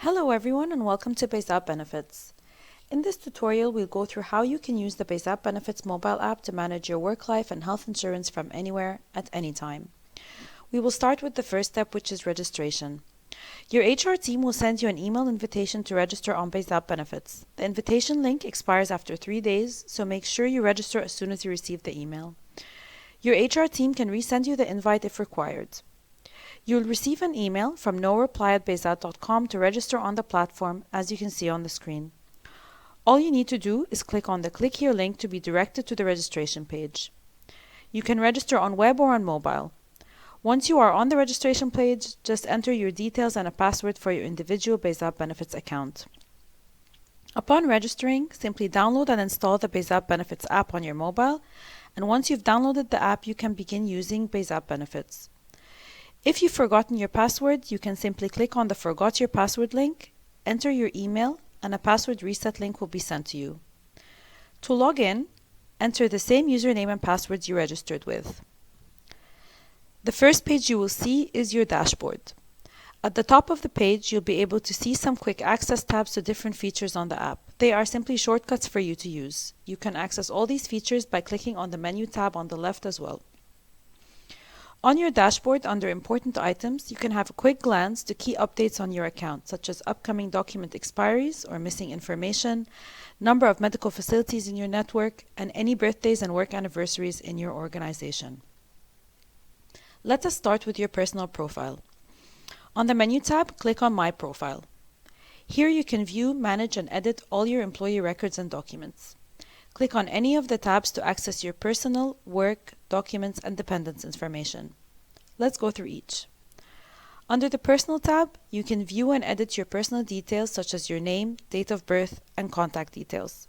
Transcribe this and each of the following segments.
Hello everyone and welcome to Bayzat Benefits. In this tutorial, we'll go through how you can use the Bayzat Benefits mobile app to manage your work life and health insurance from anywhere at any time. We will start with the first step, which is registration. Your HR team will send you an email invitation to register on Bayzat Benefits. The invitation link expires after 3 days, so make sure you register as soon as you receive the email. Your HR team can resend you the invite if required. You'll receive an email from noreply@bayzat.com to register on the platform, as you can see on the screen. All you need to do is click on the Click Here link to be directed to the registration page. You can register on web or on mobile. Once you are on the registration page, just enter your details and a password for your individual Bayzat Benefits account. Upon registering, simply download and install the Bayzat Benefits app on your mobile, and once you've downloaded the app, you can begin using Bayzat Benefits. If you've forgotten your password, you can simply click on the Forgot Your Password link, enter your email, and a password reset link will be sent to you. To log in, enter the same username and passwords you registered with. The first page you will see is your dashboard. At the top of the page, you'll be able to see some quick access tabs to different features on the app. They are simply shortcuts for you to use. You can access all these features by clicking on the menu tab on the left as well. On your dashboard, under Important Items, you can have a quick glance to key updates on your account, such as upcoming document expiries or missing information, number of medical facilities in your network, and any birthdays and work anniversaries in your organization. Let us start with your personal profile. On the menu tab, click on My Profile. Here you can view, manage, and edit all your employee records and documents. Click on any of the tabs to access your personal, work, documents, and dependents information. Let's go through each. Under the Personal tab, you can view and edit your personal details such as your name, date of birth, and contact details.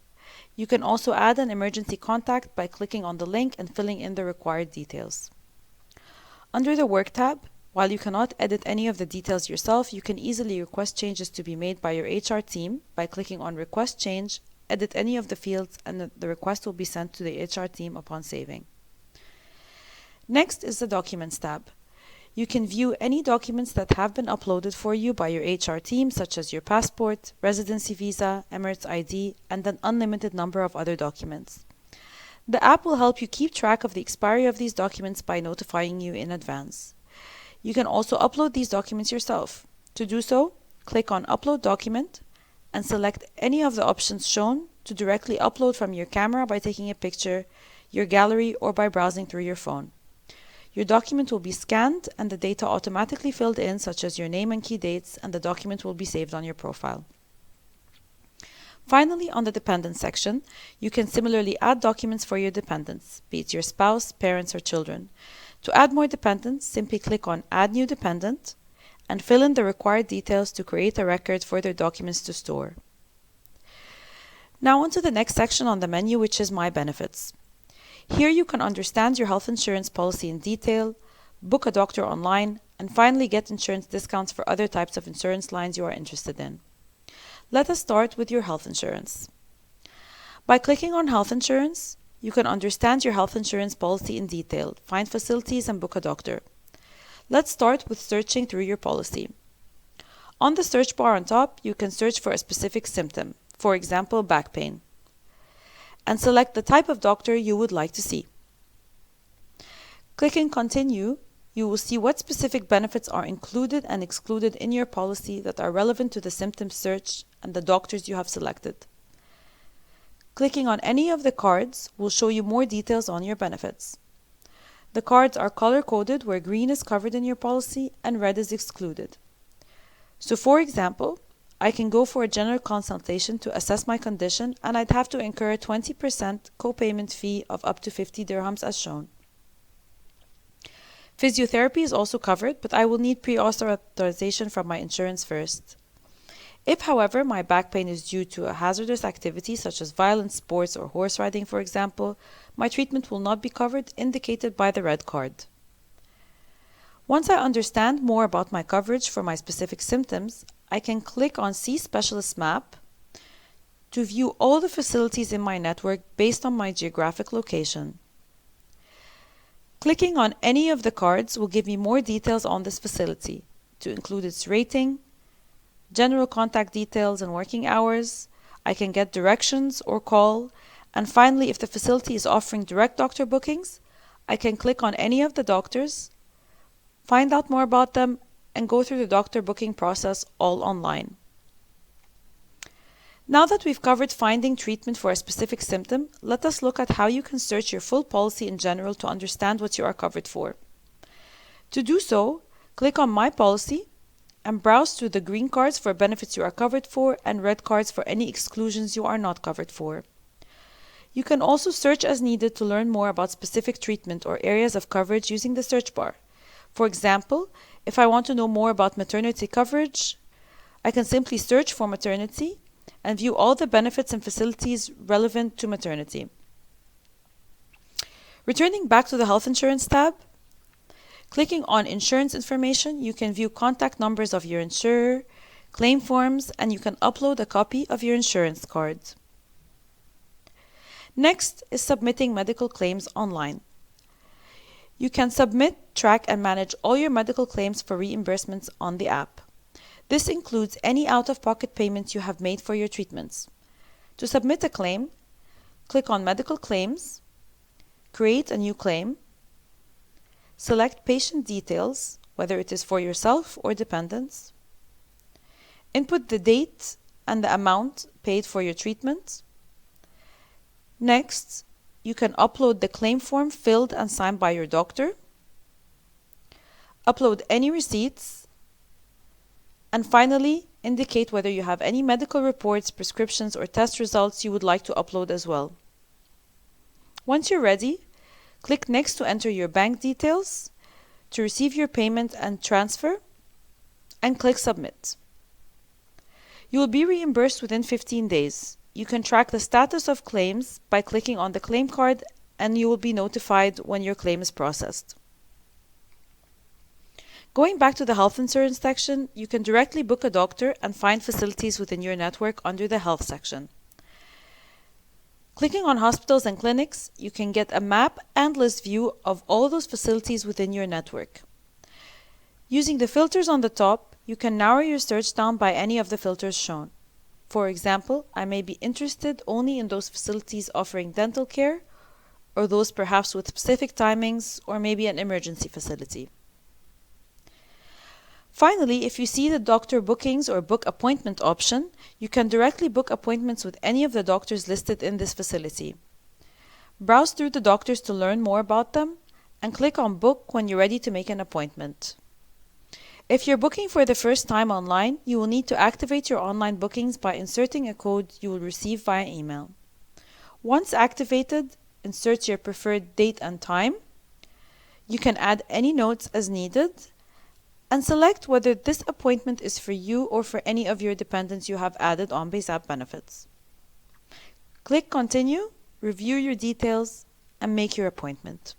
You can also add an emergency contact by clicking on the link and filling in the required details. Under the Work tab, while you cannot edit any of the details yourself, you can easily request changes to be made by your HR team by clicking on Request Change, edit any of the fields, and the request will be sent to the HR team upon saving. Next is the Documents tab. You can view any documents that have been uploaded for you by your HR team, such as your passport, residency visa, Emirates ID, and an unlimited number of other documents. The app will help you keep track of the expiry of these documents by notifying you in advance. You can also upload these documents yourself. To do so, click on Upload Document and select any of the options shown to directly upload from your camera by taking a picture, your gallery, or by browsing through your phone. Your document will be scanned and the data automatically filled in, such as your name and key dates, and the document will be saved on your profile. Finally, on the Dependents section, you can similarly add documents for your dependents, be it your spouse, parents, or children. To add more dependents, simply click on Add New Dependent and fill in the required details to create a record for their documents to store. Now on to the next section on the menu, which is My Benefits. Here you can understand your health insurance policy in detail, book a doctor online, and finally get insurance discounts for other types of insurance lines you are interested in. Let us start with your health insurance. By clicking on Health Insurance, you can understand your health insurance policy in detail, find facilities, and book a doctor. Let's start with searching through your policy. On the search bar on top, you can search for a specific symptom, for example, back pain, and select the type of doctor you would like to see. Clicking Continue, you will see what specific benefits are included and excluded in your policy that are relevant to the symptom search and the doctors you have selected. Clicking on any of the cards will show you more details on your benefits. The cards are color-coded, where green is covered in your policy and red is excluded. So for example, I can go for a general consultation to assess my condition, and I'd have to incur a 20% co-payment fee of up to 50 dirhams as shown. Physiotherapy is also covered, but I will need pre-authorization from my insurance first. If, however, my back pain is due to a hazardous activity such as violent sports or horse riding, for example, my treatment will not be covered, indicated by the red card. Once I understand more about my coverage for my specific symptoms, I can click on See Specialist Map to view all the facilities in my network based on my geographic location. Clicking on any of the cards will give me more details on this facility, to include its rating, general contact details and working hours. I can get directions or call. And finally, if the facility is offering direct doctor bookings, I can click on any of the doctors, find out more about them, and go through the doctor booking process all online. Now that we've covered finding treatment for a specific symptom, let us look at how you can search your full policy in general to understand what you are covered for. To do so, click on My Policy and browse through the green cards for benefits you are covered for and red cards for any exclusions you are not covered for. You can also search as needed to learn more about specific treatment or areas of coverage using the search bar. For example, if I want to know more about maternity coverage, I can simply search for maternity and view all the benefits and facilities relevant to maternity. Returning back to the Health Insurance tab, clicking on Insurance Information, you can view contact numbers of your insurer, claim forms, and you can upload a copy of your insurance card. Next is submitting medical claims online. You can submit, track, and manage all your medical claims for reimbursements on the app. This includes any out-of-pocket payments you have made for your treatments. To submit a claim, click on Medical Claims, create a new claim, select patient details, whether it is for yourself or dependents, input the date and the amount paid for your treatment. Next, you can upload the claim form filled and signed by your doctor, upload any receipts, and finally, indicate whether you have any medical reports, prescriptions, or test results you would like to upload as well. Once you're ready, click Next to enter your bank details, to receive your payment and transfer, and click Submit. You will be reimbursed within 15 days. You can track the status of claims by clicking on the claim card, and you will be notified when your claim is processed. Going back to the health insurance section, you can directly book a doctor and find facilities within your network under the health section. Clicking on hospitals and clinics, you can get a map and list view of all those facilities within your network. Using the filters on the top, you can narrow your search down by any of the filters shown. For example, I may be interested only in those facilities offering dental care, or those perhaps with specific timings, or maybe an emergency facility. Finally, if you see the doctor bookings or book appointment option, you can directly book appointments with any of the doctors listed in this facility. Browse through the doctors to learn more about them, and click on Book when you're ready to make an appointment. If you're booking for the first time online, you will need to activate your online bookings by inserting a code you will receive via email. Once activated, insert your preferred date and time. You can add any notes as needed, and select whether this appointment is for you or for any of your dependents you have added on Bayzat benefits. Click Continue, review your details, and make your appointment.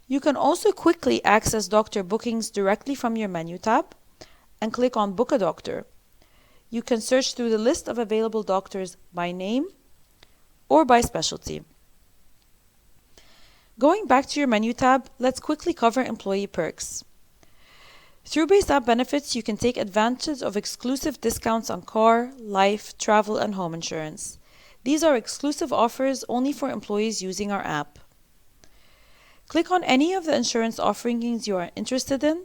You can also quickly access doctor bookings directly from your menu tab and click on Book a Doctor. You can search through the list of available doctors by name or by specialty. Going back to your menu tab, let's quickly cover employee perks. Through Bayzat benefits, you can take advantage of exclusive discounts on car, life, travel, and home insurance. These are exclusive offers only for employees using our app. Click on any of the insurance offerings you are interested in,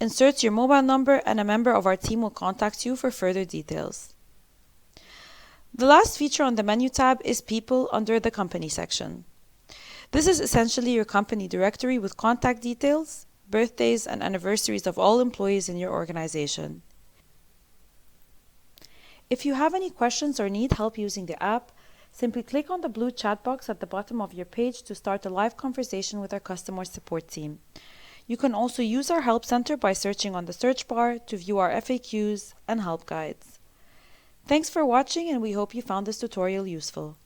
insert your mobile number, and a member of our team will contact you for further details. The last feature on the menu tab is People under the Company section. This is essentially your company directory with contact details, birthdays, and anniversaries of all employees in your organization. If you have any questions or need help using the app, simply click on the blue chat box at the bottom of your page to start a live conversation with our customer support team. You can also use our help center by searching on the search bar to view our FAQs and help guides. Thanks for watching, and we hope you found this tutorial useful.